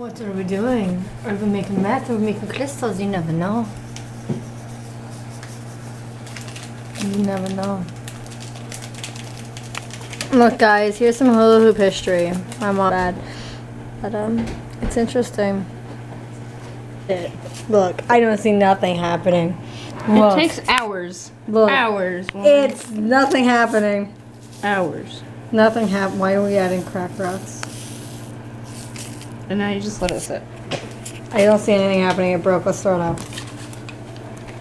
What are we doing? Are we making meth or are we making crystals? You never know. You never know. Look guys, here's some hula hoop history. My mom bad. But it's interesting. Look, I don't see nothing happening. Look. It takes hours. Look. Hours. It's nothing happening. Hours. Nothing happened. Why are we adding crack rocks? And now you just let it sit. I don't see anything happening. It broke. Let's throw it out.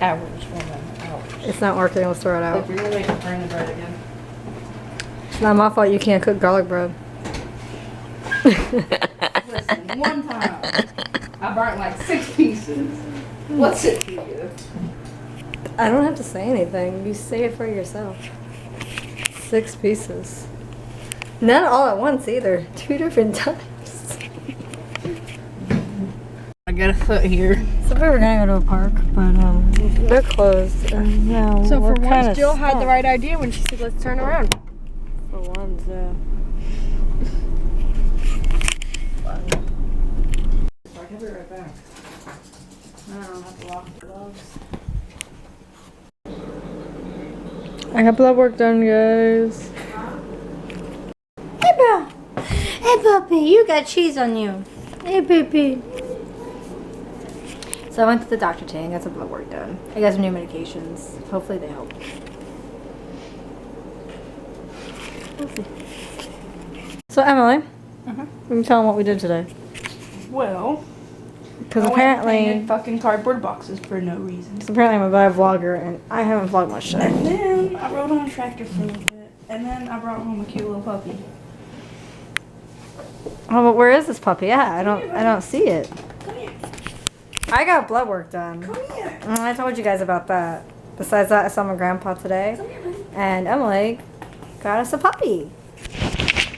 Hours, woman. Hours. It's not working. Let's throw it out. Look, you're gonna make it burn the bread again. It's not my fault you can't cook garlic bread. Listen, one time I burnt like 6 pieces. What's it to you? I don't have to say anything. You say it for yourself. 6 pieces. Not all at once either. 2 different times. I got a foot here. So we were gonna go to a park, but they're closed. And now So we're for kinda once, Jill had the stuck. right idea when she said, let's turn around. For once, yeah. I'll be right back. I don't have to lock the gloves. I got blood work done, guys. Hey, bro. Hey, puppy. You got cheese on you. Hey, baby. So I went to the doctor today and got some blood work done. I got some new medications. Hopefully they help. We'll see. So Emily, you tell them what we did today. Well, Because I went and apparently, painted fucking cardboard boxes for no reason. I'm a bad vlogger and I haven't vlogged much today. And then I rode on a tractor for a little bit. And then I brought home a cute little puppy. Oh, but where is this puppy at? I don't see it. Come here. I got blood work done. Come here. I told you guys about that. Besides that, I saw my grandpa today. Come here, buddy. And Emily got us a puppy.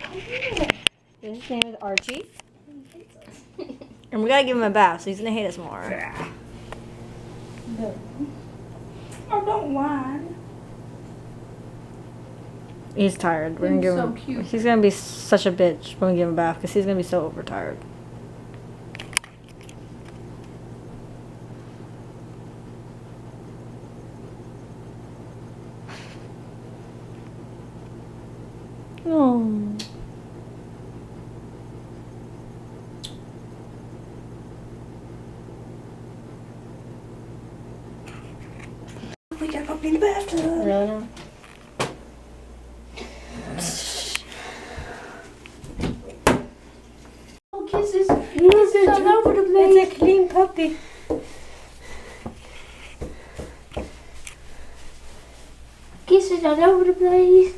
Come here. His name is Archie. And we gotta give him a bath, so he's gonna hate us more. No. Oh, don't whine. He's tired. We're gonna He's give so him. cute. He's gonna be such a bitch when we give him a bath because he's gonna be so overtired. Oh. We got puppy in the bathtub. Really now? Oh, kisses. Kisses all over the place. It's a clean puppy. Kisses all over the place.